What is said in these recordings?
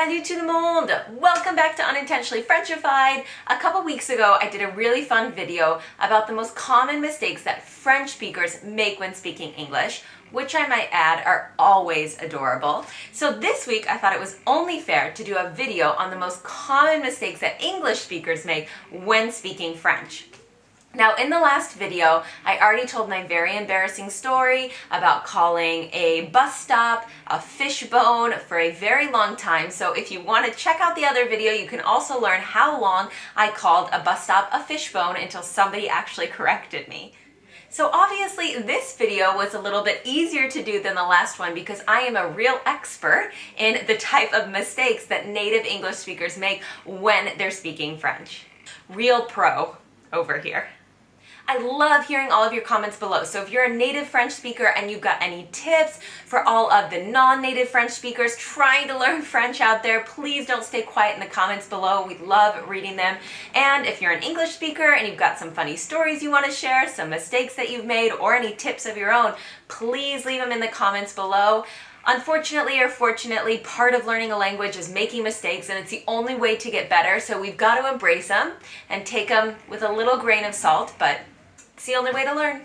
Salut tout le monde! Welcome back to Unintentionally Frenchified. A couple weeks ago, I did a really fun video about the most common mistakes that French speakers make when speaking English, which I might add are always adorable. So this week, I thought it was only fair to do a video on the most common mistakes that English speakers make when speaking French. Now, in the last video, I already told my very embarrassing story about calling a bus stop a fishbone for a very long time. So if you want to check out the other video, you can also learn how long I called a bus stop a fishbone until somebody actually corrected me. So obviously this video was a little bit easier to do than the last one because I am a real expert in the type of mistakes that native English speakers make when they're speaking French. Real pro over here. I love hearing all of your comments below. So if you're a native French speaker and you've got any tips for all of the non-native French speakers trying to learn French out there, please don't stay quiet in the comments below. We love reading them. And if you're an English speaker and you've got some funny stories you want to share, some mistakes that you've made, or any tips of your own, please leave them in the comments below. Unfortunately or fortunately, part of learning a language is making mistakes, and it's the only way to get better, so we've got to embrace them and take them with a little grain of salt, but it's the only way to learn.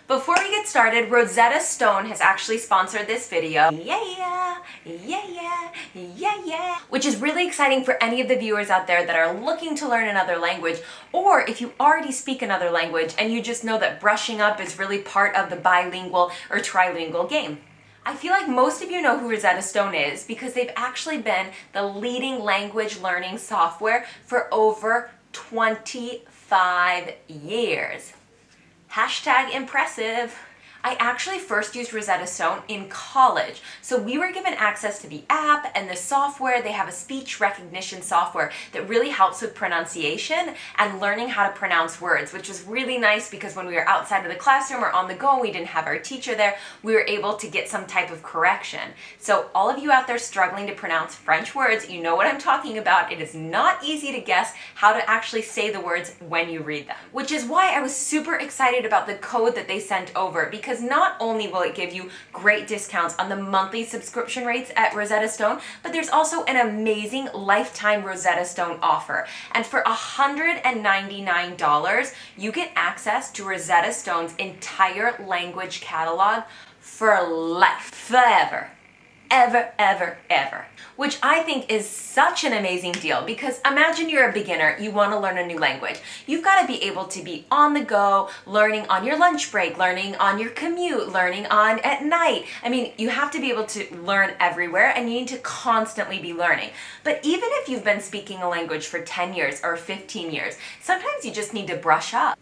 Before we get started, Rosetta Stone has actually sponsored this video. Which is really exciting for any of the viewers out there that are looking to learn another language, or if you already speak another language and you just know that brushing up is really part of the bilingual or trilingual game. I feel like most of you know who Rosetta Stone is because they've actually been the leading language learning software for over 25 years. Hashtag impressive. I actually first used Rosetta Stone in college. So we were given access to the app and the software. They have a speech recognition software that really helps with pronunciation and learning how to pronounce words, which is really nice because when we were outside of the classroom or on the go, we didn't have our teacher there, we were able to get some type of correction. So all of you out there struggling to pronounce French words, you know what I'm talking about. It is not easy to guess how to actually say the words when you read them, which is why I was super excited about the code that they sent over, because not only will it give you great discounts on the monthly subscription rates at Rosetta Stone, but there's also an amazing lifetime Rosetta Stone offer. And for $199, you get access to Rosetta Stone's entire language catalog for life, forever. Ever, ever, ever. Which I think is such an amazing deal because imagine you're a beginner, you want to learn a new language. You've got to be able to be on the go, learning on your lunch break, learning on your commute, learning on at night. I mean, you have to be able to learn everywhere and you need to constantly be learning. But even if you've been speaking a language for 10 years or 15 years, sometimes you just need to brush up.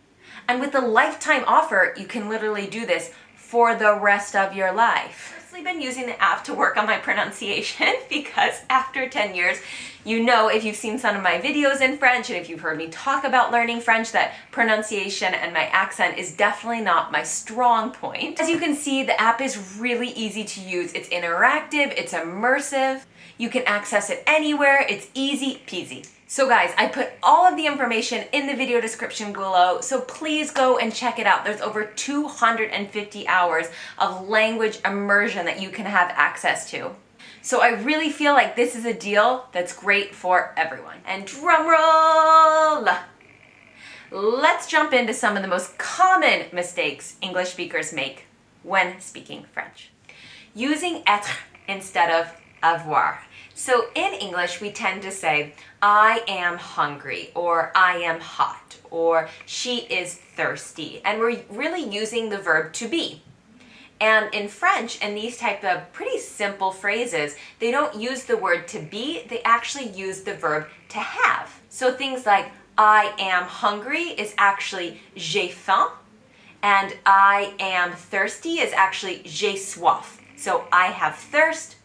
And with the lifetime offer, you can literally do this for the rest of your life. I've been using the app to work on my pronunciation because after 10 years, you know, if you've seen some of my videos in French and if you've heard me talk about learning French, that pronunciation and my accent is definitely not my strong point. As you can see, the app is really easy to use. It's interactive, it's immersive, you can access it anywhere, it's easy peasy. So guys, I put all of the information in the video description below, so please go and check it out. There's over 250 hours of language immersion that you can have access to. So I really feel like this is a deal that's great for everyone. And drum roll! Let's jump into some of the most common mistakes English speakers make when speaking French. Using être instead of avoir. So in English, we tend to say, I am hungry, or I am hot, or she is thirsty. And we're really using the verb to be. And in French, in these type of pretty simple phrases, they don't use the word to be, they actually use the verb to have. So things like, I am hungry is actually j'ai faim, and I am thirsty is actually j'ai soif. So I have thirst,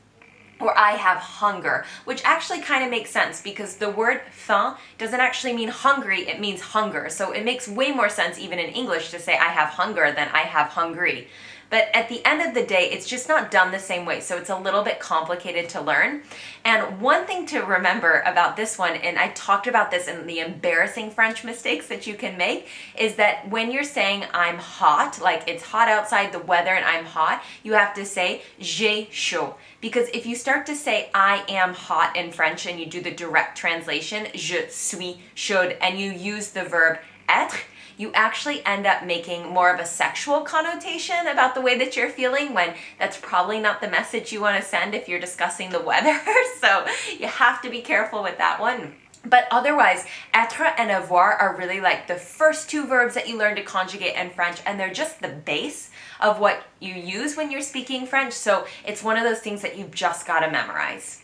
or I have hunger, which actually kind of makes sense because the word faim doesn't actually mean hungry, it means hunger. So it makes way more sense even in English to say I have hunger than I have hungry. But at the end of the day, it's just not done the same way. So it's a little bit complicated to learn. And one thing to remember about this one, and I talked about this in the embarrassing French mistakes that you can make, is that when you're saying I'm hot, like it's hot outside the weather and I'm hot, you have to say j'ai chaud. Because if you start to say I am hot in French and you do the direct translation, je suis chaude, and you use the verb être, you actually end up making more of a sexual connotation about the way that you're feeling, when that's probably not the message you want to send if you're discussing the weather. So you have to be careful with that one. But otherwise, être and avoir are really like the first two verbs that you learn to conjugate in French, and they're just the base of what you use when you're speaking French. So it's one of those things that you've just got to memorize.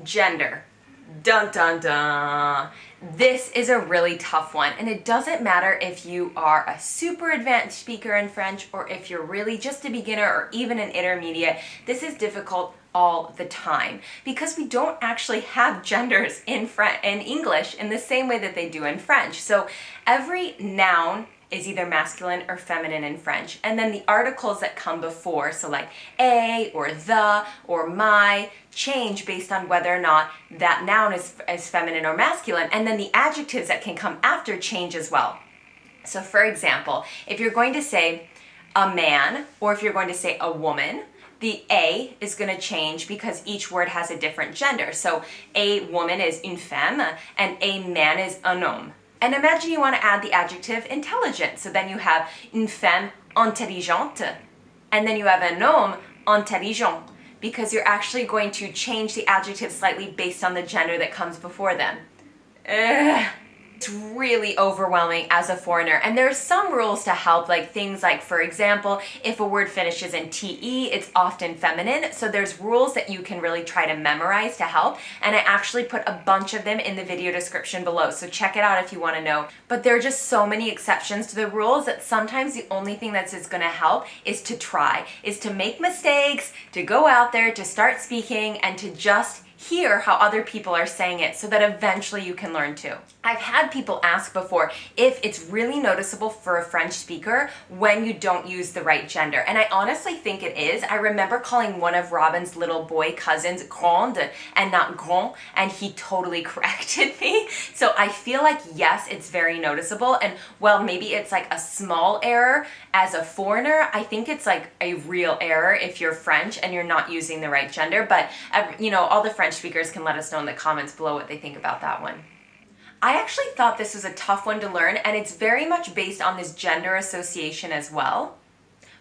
Gender. Dun dun dun. This is a really tough one, and it doesn't matter if you are a super advanced speaker in French or if you're really just a beginner or even an intermediate. This is difficult all the time because we don't actually have genders in English in the same way that they do in French. So every noun is either masculine or feminine in French. And then the articles that come before, so like a or the or my, change based on whether or not that noun is feminine or masculine. And then the adjectives that can come after change as well. So for example, if you're going to say a man or if you're going to say a woman, the a is going to change because each word has a different gender. So a woman is une femme and a man is un homme. And imagine you want to add the adjective intelligent. So then you have une femme intelligente. And then you have un homme intelligent, because you're actually going to change the adjective slightly based on the gender that comes before them. It's really overwhelming as a foreigner, and there are some rules to help, like things like, for example, if a word finishes in te, it's often feminine, so there's rules that you can really try to memorize to help, and I actually put a bunch of them in the video description below, so check it out if you want to know. But there are just so many exceptions to the rules that sometimes the only thing that's going to help is to try, is to make mistakes, to go out there, to start speaking, and to just hear how other people are saying it so that eventually you can learn too. I've had people ask before if it's really noticeable for a French speaker when you don't use the right gender, and I honestly think it is. I remember calling one of Robin's little boy cousins grande and not grand, and he totally corrected me. So I feel like yes, it's very noticeable, and well, maybe it's like a small error as a foreigner. I think it's like a real error if you're French and you're not using the right gender, but you know, all the French speakers can let us know in the comments below what they think about that one. I actually thought this was a tough one to learn, and it's very much based on this gender association as well.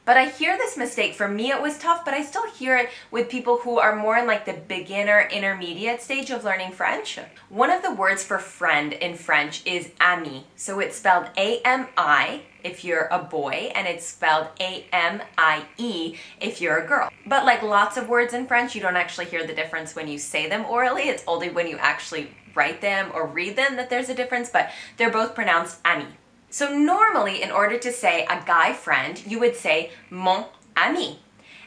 But I hear this mistake. For me it was tough, but I still hear it with people who are more in like the beginner intermediate stage of learning French. One of the words for friend in French is ami. So it's spelled A-M-I if you're a boy, and it's spelled A-M-I-E if you're a girl. But like lots of words in French, you don't actually hear the difference when you say them orally. It's only when you actually write them or read them that there's a difference, but they're both pronounced ami. So normally, in order to say a guy friend, you would say mon ami.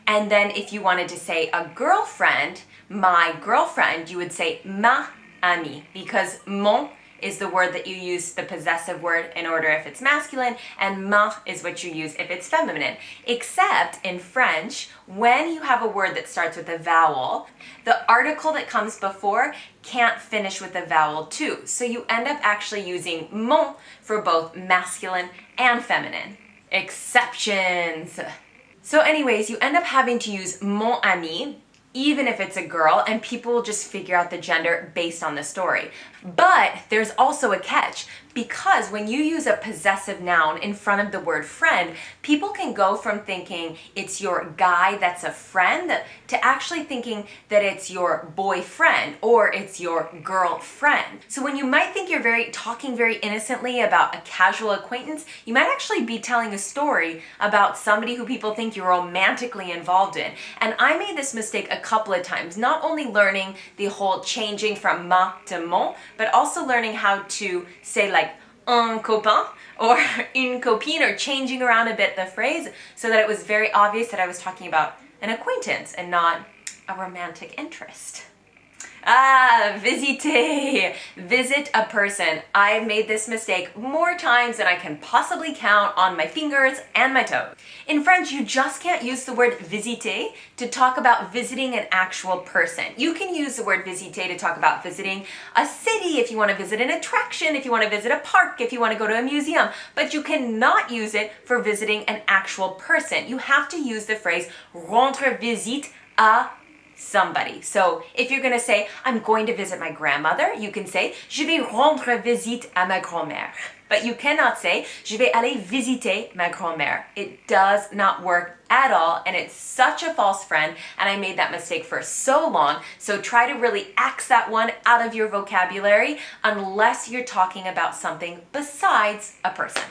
And then if you wanted to say a girlfriend, my girlfriend, you would say ma amie, because mon is the word that you use, the possessive word, in order if it's masculine, and ma is what you use if it's feminine. Except in French, when you have a word that starts with a vowel, the article that comes before can't finish with a vowel too. So you end up actually using mon for both masculine and feminine. Exceptions. So anyways, you end up having to use mon ami, even if it's a girl, and people will just figure out the gender based on the story. But there's also a catch, because when you use a possessive noun in front of the word friend, people can go from thinking it's your guy that's a friend to actually thinking that it's your boyfriend or it's your girlfriend. So when you might think you're talking very innocently about a casual acquaintance, you might actually be telling a story about somebody who people think you're romantically involved in. And I made this mistake a couple of times, not only learning the whole changing from ma to mon, but also learning how to say like un copain or une copine, or changing around a bit the phrase so that it was very obvious that I was talking about an acquaintance and not a romantic interest. Ah, visiter. Visit a person. I've made this mistake more times than I can possibly count on my fingers and my toes. In French, you just can't use the word visiter to talk about visiting an actual person. You can use the word visiter to talk about visiting a city, if you want to visit an attraction, if you want to visit a park, if you want to go to a museum, but you cannot use it for visiting an actual person. You have to use the phrase rendre visite à somebody. So if you're going to say, I'm going to visit my grandmother, you can say, je vais rendre visite à ma grand-mère. But you cannot say, je vais aller visiter ma grand-mère. It does not work at all, and it's such a false friend, and I made that mistake for so long. So try to really axe that one out of your vocabulary unless you're talking about something besides a person.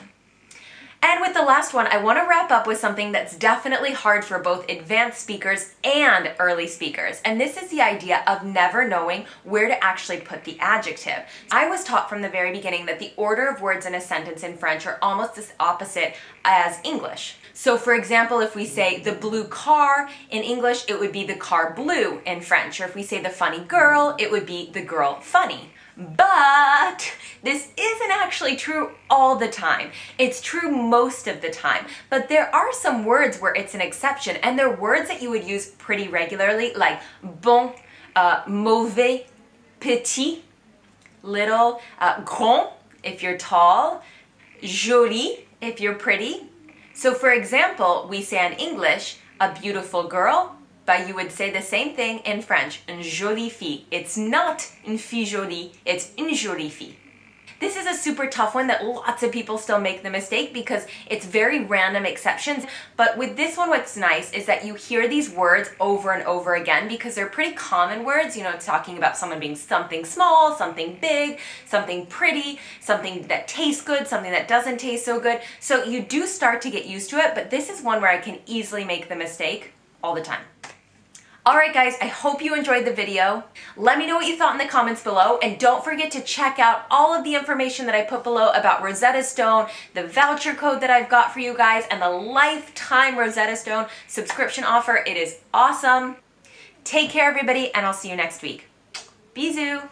And with the last one, I want to wrap up with something that's definitely hard for both advanced speakers and early speakers. And this is the idea of never knowing where to actually put the adjective. I was taught from the very beginning that the order of words in a sentence in French are almost the opposite as English. So for example, if we say the blue car in English, it would be the car blue in French. Or if we say the funny girl, it would be the girl funny. But this isn't actually true all the time. It's true most of the time. But there are some words where it's an exception, and they're words that you would use pretty regularly, like bon, mauvais, petit, little, grand, if you're tall, jolie, if you're pretty. So for example, we say in English, a beautiful girl, but you would say the same thing in French, une jolie fille. It's not une fille jolie, it's une jolie fille. This is a super tough one that lots of people still make the mistake because it's very random exceptions. But with this one, what's nice is that you hear these words over and over again because they're pretty common words, you know, talking about someone being something small, something big, something pretty, something that tastes good, something that doesn't taste so good. So you do start to get used to it, but this is one where I can easily make the mistake all the time. Alright guys, I hope you enjoyed the video. Let me know what you thought in the comments below, and don't forget to check out all of the information that I put below about Rosetta Stone, the voucher code that I've got for you guys, and the lifetime Rosetta Stone subscription offer. It is awesome. Take care everybody, and I'll see you next week. Bisous!